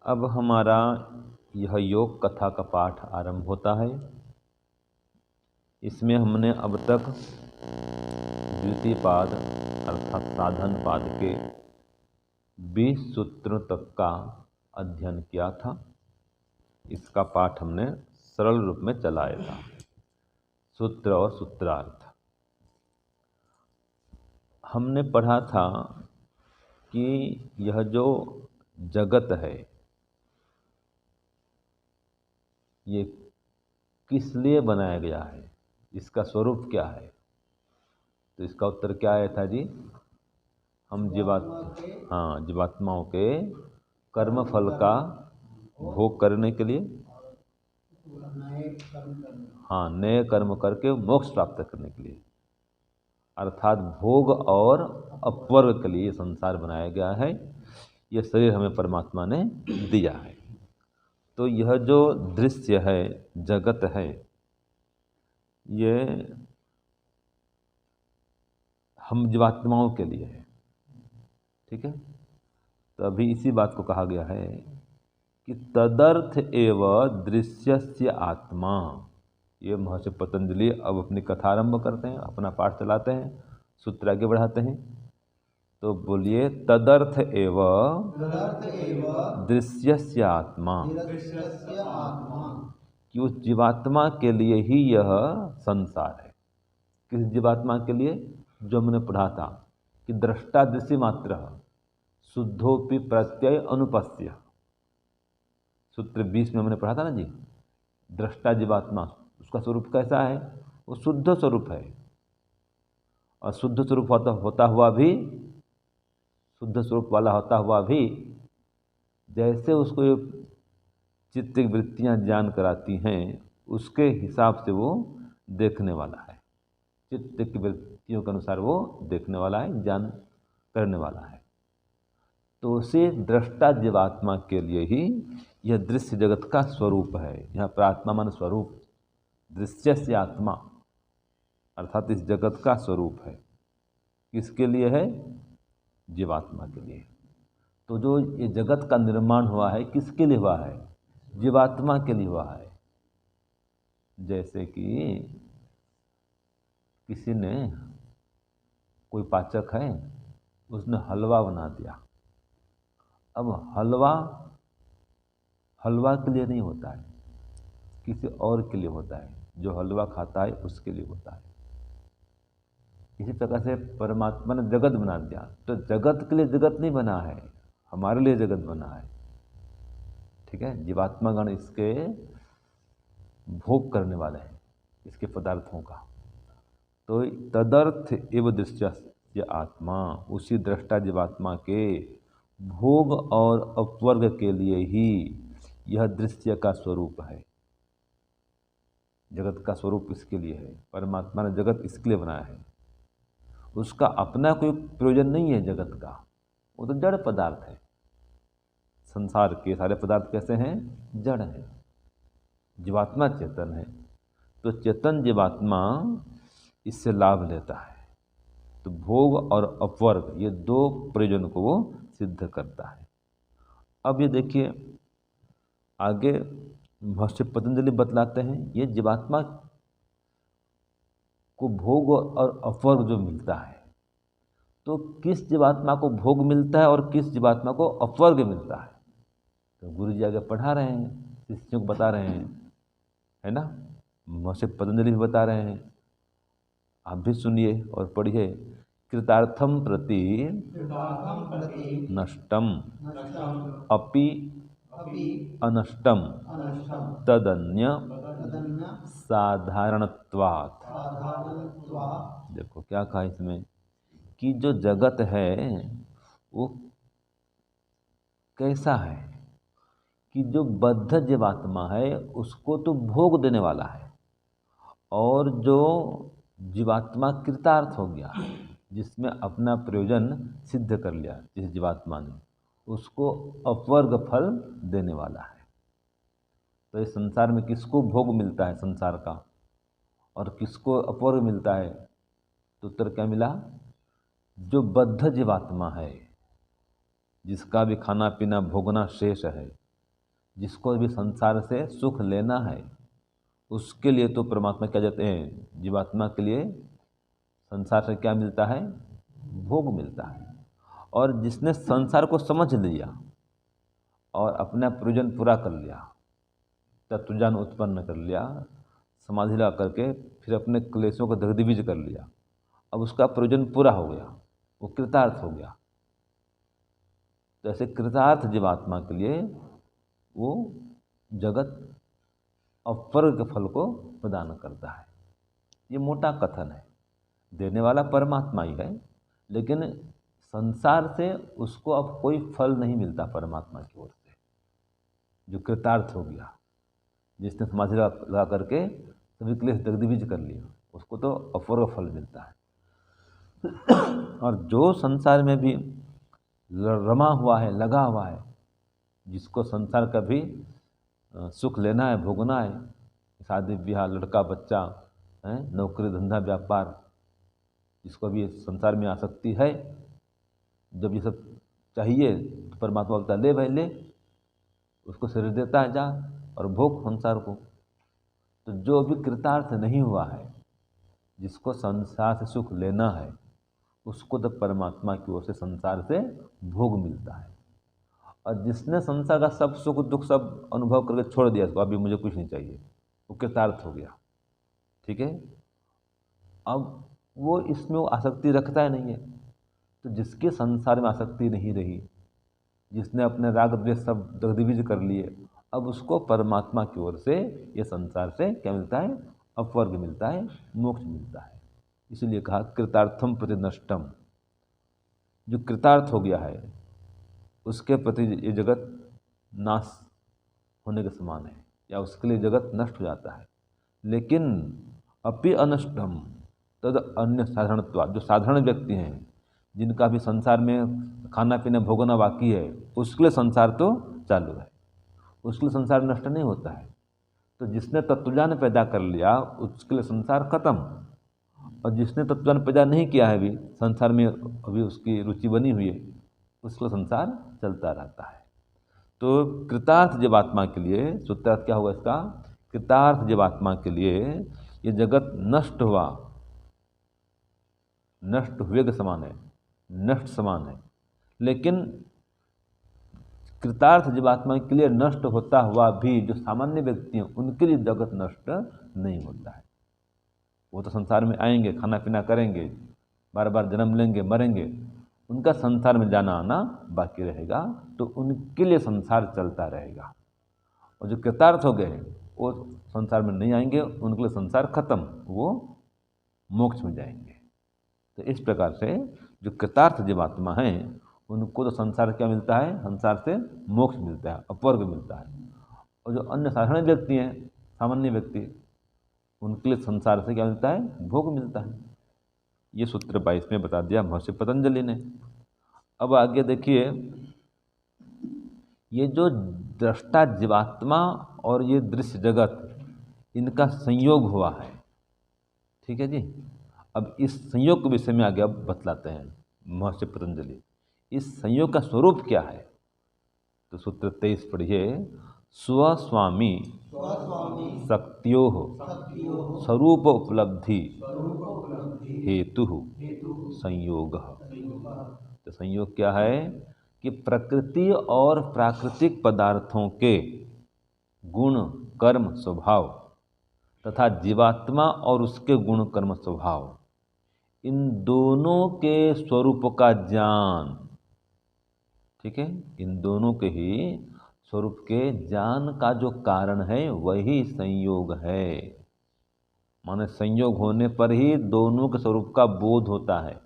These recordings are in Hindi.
अब हमारा यह योग कथा का पाठ आरंभ होता है। इसमें हमने अब तक द्वितीय पाद अर्थात साधन पाद के 20 सूत्रों तक का अध्ययन किया था। इसका पाठ हमने सरल रूप में चलाया था। सूत्र और सूत्रार्थ हमने पढ़ा था कि यह जो जगत है ये किस लिए बनाया गया है, इसका स्वरूप क्या है। तो इसका उत्तर क्या आया था जी? हम जीवात्माओं के कर्मफल का भोग करने के लिए नए कर्म करके मोक्ष प्राप्त करने के लिए, अर्थात भोग और अपवर्ग के लिए ये संसार बनाया गया है। यह शरीर हमें परमात्मा ने दिया है। तो यह जो दृश्य है, जगत है, ये हम जीवात्माओं के लिए है। ठीक है। तो अभी इसी बात को कहा गया है कि तदर्थ एव दृश्यस्य आत्मा। ये महर्षि पतंजलि अब अपनी कथा आरंभ करते हैं, अपना पाठ चलाते हैं, सूत्र आगे बढ़ाते हैं। तो बोलिए तदर्थ एव दृश्यस्य आत्मा, कि उस जीवात्मा के लिए ही यह संसार है। किस जीवात्मा के लिए? जो हमने पढ़ा था कि दृष्टा दृश्य मात्र शुद्धोपि प्रत्यय अनुपस्य। सूत्र 20 में हमने पढ़ा था ना जी। दृष्टा जीवात्मा, उसका स्वरूप कैसा है? वो शुद्ध स्वरूप है। और शुद्ध स्वरूप होता हुआ भी, शुद्ध स्वरूप वाला होता हुआ भी, जैसे उसको ये चित्त की वृत्तियाँ ज्ञान कराती हैं, उसके हिसाब से वो देखने वाला है। चित्त की वृत्तियों के अनुसार वो देखने वाला है, ज्ञान करने वाला है। तो उसे दृष्टा जीवात्मा के लिए ही यह दृश्य जगत का स्वरूप है। यहाँ पर आत्मा माने स्वरूप, दृश्य से आत्मा अर्थात इस जगत का स्वरूप है। किसके लिए है? जीवात्मा के लिए। तो जो ये जगत का निर्माण हुआ है, किसके लिए हुआ है? जीवात्मा के लिए हुआ है। जैसे कि किसी ने, कोई पाचक है, उसने हलवा बना दिया। अब हलवा के लिए नहीं होता है, किसी और के लिए होता है। जो हलवा खाता है उसके लिए होता है। इसी प्रकार से परमात्मा ने जगत बना दिया, तो जगत के लिए जगत नहीं बना है, हमारे लिए जगत बना है। ठीक है। जीवात्मा गण इसके भोग करने वाले हैं, इसके पदार्थों का। तो तदर्थ एव दृश्य आत्मा, उसी दृष्टा जीवात्मा के भोग और अपवर्ग के लिए ही यह दृश्य का स्वरूप है। जगत का स्वरूप इसके लिए है। परमात्मा ने जगत इसके लिए बनाया है। उसका अपना कोई प्रयोजन नहीं है जगत का, वो तो जड़ पदार्थ है। संसार के सारे पदार्थ कैसे हैं? जड़ हैं। जीवात्मा चेतन है। तो चेतन जीवात्मा इससे लाभ लेता है। तो भोग और अपवर्ग ये दो प्रयोजन को वो सिद्ध करता है। अब ये देखिए आगे महर्षि पतंजलि बतलाते हैं, ये जीवात्मा को भोग और अपवर्ग जो मिलता है, तो किस जीवात्मा को भोग मिलता है और किस जीवात्मा को अपवर्ग मिलता है? तो गुरु जी आगे पढ़ा रहे हैं, शिष्यों को बता रहे हैं, है ना। महर्षि पतंजलि भी बता रहे हैं, आप भी सुनिए और पढ़िए। कृतार्थम प्रति नष्टम अपि अनष्टम तदन्य साधारणत्वात्। देखो क्या कहा इसमें कि जो जगत है वो कैसा है कि जो बद्ध जीवात्मा है उसको तो भोग देने वाला है, और जो जीवात्मा कृतार्थ हो गया, जिसमें अपना प्रयोजन सिद्ध कर लिया जिस जीवात्मा ने, उसको अपवर्ग फल देने वाला है। तो इस संसार में किसको भोग मिलता है संसार का और किसको अपवर्ग मिलता है? तो उत्तर क्या मिला? जो बद्ध जीवात्मा है, जिसका भी खाना पीना भोगना शेष है, जिसको भी संसार से सुख लेना है उसके लिए तो परमात्मा क्या कहते हैं, जीवात्मा के लिए संसार से क्या मिलता है, भोग मिलता है। और जिसने संसार को समझ लिया और अपना प्रयोजन पूरा कर लिया, तत्वज्ञान उत्पन्न कर लिया, समाधि लगा करके फिर अपने क्लेशों को दग्धबीज कर लिया, अब उसका प्रयोजन पूरा हो गया, वो कृतार्थ हो गया। तो ऐसे कृतार्थ जीवात्मा के लिए वो जगत अपवर्ग के फल को प्रदान करता है। ये मोटा कथन है, देने वाला परमात्मा ही है, लेकिन संसार से उसको अब कोई फल नहीं मिलता परमात्मा की ओर से। जो कृतार्थ हो गया, जिसने समाधि लगा करके सभी क्लेश दग्धबीज कर लिया, उसको तो अपवर्ग फल मिलता है। और जो संसार में भी रमा हुआ है, लगा हुआ है, जिसको संसार का भी सुख लेना है, भोगना है, शादी ब्याह, लड़का बच्चा है, नौकरी धंधा व्यापार, जिसको भी संसार में आसक्ति है, जब ये सब चाहिए तो परमात्मा बोलता ले भाई ले, उसको शरीर देता है जा और भोग संसार को। तो जो भी कृतार्थ नहीं हुआ है, जिसको संसार से सुख लेना है, उसको तो परमात्मा की ओर से संसार से भोग मिलता है। और जिसने संसार का सब सुख दुख सब अनुभव करके छोड़ दिया, इसको अभी मुझे कुछ नहीं चाहिए, वो कृतार्थ हो गया। ठीक है, अब वो इसमें वो आसक्ति रखता है नहीं है। तो जिसके संसार में आसक्ति नहीं रही, जिसने अपने राग द्वेष सब दग्धबीज कर लिए, अब उसको परमात्मा की ओर से ये संसार से क्या मिलता है, अपवर्ग मिलता है, मोक्ष मिलता है। इसीलिए कहा कृतार्थम प्रति नष्टम। जो कृतार्थ हो गया है उसके प्रति ये जगत नाश होने के समान है, या उसके लिए जगत नष्ट हो जाता है। लेकिन अपि अनष्टम तद अन्य साधारणत्वा, जो साधारण व्यक्ति हैं, जिनका भी संसार में खाना पीना भोगना बाकी है, उसके लिए संसार तो चालू है, उसके लिए संसार नष्ट नहीं होता है। तो जिसने तत्वज्ञान पैदा कर लिया उसके लिए संसार खत्म, और जिसने तत्वज्ञान पैदा नहीं किया है, अभी संसार में अभी उसकी रुचि बनी हुई है, उसको संसार चलता रहता है। तो कृतार्थ जीवात्मा के लिए सूत्रार्थ क्या होगा इसका, कृतार्थ जीवात्मा के लिए ये जगत नष्ट हुआ, नष्ट हुए के समान है, नष्ट समान है। लेकिन कृतार्थ जीवात्मा के लिए नष्ट होता हुआ भी जो सामान्य व्यक्ति हैं उनके लिए जगत नष्ट नहीं होता है। वो तो संसार में आएंगे, खाना पीना करेंगे, बार बार जन्म लेंगे, मरेंगे, उनका संसार में जाना आना बाकी रहेगा, तो उनके लिए संसार चलता रहेगा। और जो कृतार्थ हो गए वो संसार में नहीं आएंगे, उनके लिए संसार खत्म, वो मोक्ष में जाएंगे। तो इस प्रकार से जो कृतार्थ जीवात्मा हैं उनको तो संसार क्या मिलता है, संसार से मोक्ष मिलता है, अपवर्ग मिलता है। और जो अन्य साधारण व्यक्ति हैं, सामान्य व्यक्ति, उनके लिए संसार से क्या मिलता है, भोग मिलता है। ये सूत्र 22 में बता दिया महर्षि पतंजलि ने। अब आगे देखिए, ये जो दृष्टा जीवात्मा और ये दृश्य जगत, इनका संयोग हुआ है। ठीक है जी। अब इस संयोग के विषय में आगे अब बतलाते हैं महर्षि पतंजलि। इस संयोग का स्वरूप क्या है, तो सूत्र 23 पढ़िए। स्वस्वामी शक्त्यो स्वरूप उपलब्धि हेतु संयोग। तो संयोग क्या है कि प्रकृति और प्राकृतिक पदार्थों के गुण कर्म स्वभाव तथा जीवात्मा और उसके गुण कर्म स्वभाव, इन दोनों के स्वरूप का ज्ञान, ठीक है, इन दोनों के ही स्वरूप के ज्ञान का जो कारण है वही संयोग है। माने संयोग होने पर ही दोनों के स्वरूप का बोध होता है।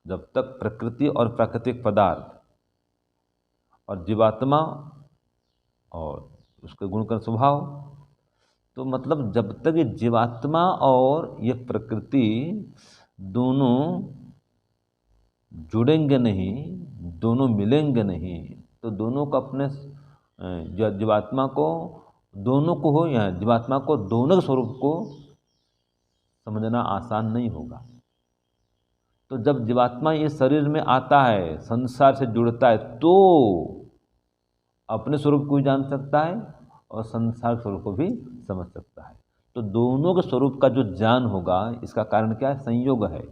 जब तक प्रकृति और प्राकृतिक पदार्थ और जीवात्मा और उसके गुण का स्वभाव, तो मतलब जब तक ये जीवात्मा और ये प्रकृति दोनों जुड़ेंगे नहीं, दोनों मिलेंगे नहीं, तो दोनों को अपने जीवात्मा को दोनों को हो या जीवात्मा को दोनों के स्वरूप को समझना आसान नहीं होगा। तो जब जीवात्मा ये शरीर में आता है, संसार से जुड़ता है, तो अपने स्वरूप को भी जान सकता है और संसार स्वरूप को भी समझ सकता है। तो दोनों के स्वरूप का जो ज्ञान होगा, इसका कारण क्या है? संयोग है।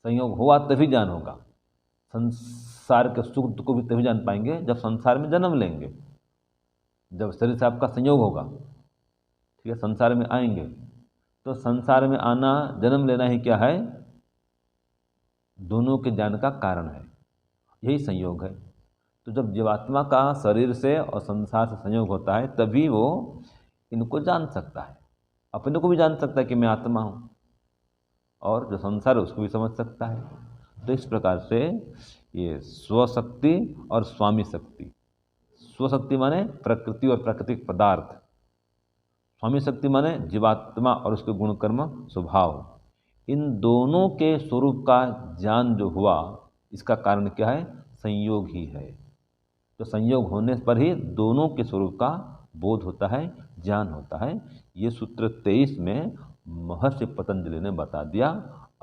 संयोग हुआ तभी ज्ञान होगा। संसार के सुख दुख को भी तभी जान पाएंगे जब संसार में जन्म लेंगे, जब शरीर से आपका संयोग होगा, ठीक है, संसार में आएंगे। तो संसार में आना, जन्म लेना ही क्या है? दोनों के ज्ञान का कारण है, यही संयोग है। तो जब जीवात्मा का शरीर से और संसार से संयोग होता है तभी वो इनको जान सकता है, अपने को भी जान सकता है कि मैं आत्मा हूँ, और जो संसार है उसको भी समझ सकता है। तो इस प्रकार से ये स्वशक्ति और स्वामी शक्ति, स्वशक्ति माने प्रकृति और प्राकृतिक पदार्थ, स्वामी शक्ति माने जीवात्मा और उसके गुण कर्म स्वभाव, इन दोनों के स्वरूप का ज्ञान जो हुआ, इसका कारण क्या है? संयोग ही है। तो संयोग होने पर ही दोनों के स्वरूप का बोध होता है, ज्ञान होता है। ये सूत्र 23 में महर्षि पतंजलि ने बता दिया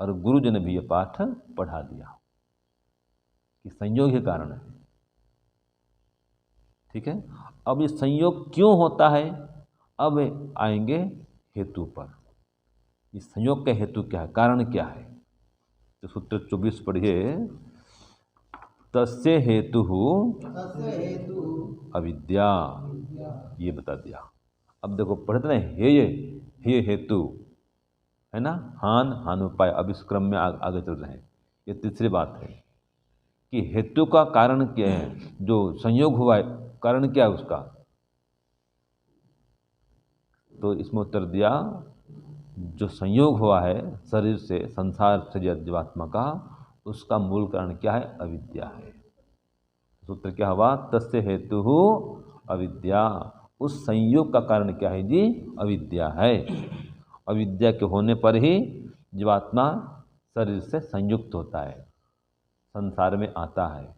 और गुरु जी ने भी ये पाठ पढ़ा दिया कि संयोग ही कारण है। ठीक है, अब ये संयोग क्यों होता है, अब आएंगे हेतु पर। इस संयोग का हेतु क्या है, कारण क्या है? तो सूत्र 24 पढ़िए। तस्य हेतु अविद्या, ये बता दिया। अब देखो पढ़ते ना, हे हेतु है ना, हान उपाय। अब इस क्रम में आगे चल रहे हैं। ये तीसरी बात है कि हेतु का कारण क्या है, जो संयोग हुआ है कारण क्या है उसका? तो इसमें उत्तर दिया, जो संयोग हुआ है शरीर से, संसार से जीवात्मा का, उसका मूल कारण क्या है? अविद्या है। सूत्र क्या हुआ? तस्य हेतु अविद्या। उस संयोग का कारण क्या है जी? अविद्या है। अविद्या के होने पर ही जीवात्मा शरीर से संयुक्त होता है, संसार में आता है,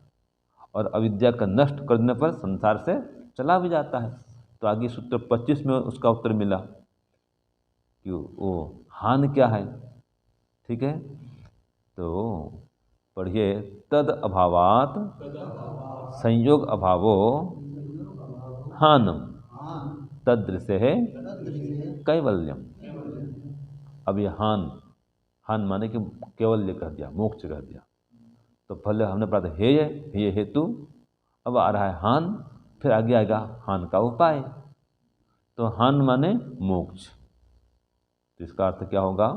और अविद्या का नष्ट करने पर संसार से चला भी जाता है। तो आगे सूत्र 25 में उसका उत्तर मिला कि वो हान क्या है। ठीक है, तो पढ़िए। तद अभावात संयोग अभावो हानम तदृश्य है कैवल्यम। अब ये हान माने कि केवल्य कह दिया, मोक्ष कह दिया। तो पहले हमने पढ़ा था हे हेतु, अब आ रहा है हान, फिर आगे आएगा हान का उपाय। तो हान माने मोक्ष। तो इसका अर्थ क्या होगा?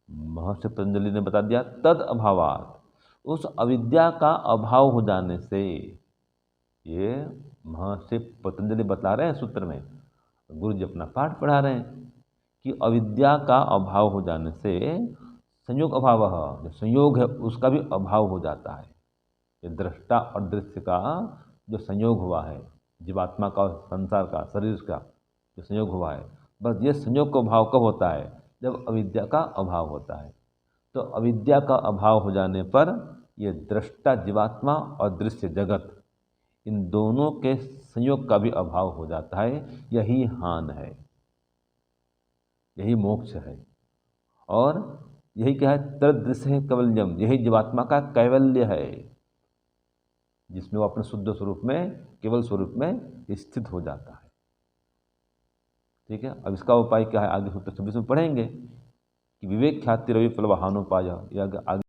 महर्षि पतंजलि ने बता दिया, तद अभावात, उस अविद्या का अभाव हो जाने से। ये महर्षि पतंजलि बता रहे हैं सूत्र में, गुरु जी अपना पाठ पढ़ा रहे हैं कि अविद्या का अभाव हो जाने से संयोग अभाव, जो संयोग है उसका भी अभाव हो जाता है। ये दृष्टा और दृश्य का जो संयोग हुआ है, जीवात्मा का और संसार का, शरीर का जो संयोग हुआ है, बस ये संयोग का अभाव कब होता है? जब अविद्या का अभाव होता है। तो अविद्या का अभाव हो जाने पर ये दृष्टा जीवात्मा और दृश्य जगत, इन दोनों के संयोग का भी अभाव हो जाता है। यही हान है, यही मोक्ष है, और यही क्या है? तदृश्य है कैवल्यम, यही जीवात्मा का कैवल्य है, जिसमें वो अपने शुद्ध स्वरूप में, केवल स्वरूप में स्थित हो जाता है। ठीक है, अब इसका उपाय क्या है आगे सूत्र 26 में पढ़ेंगे कि विवेक ख्याति रवि फलवाहानोपाय, यह आगे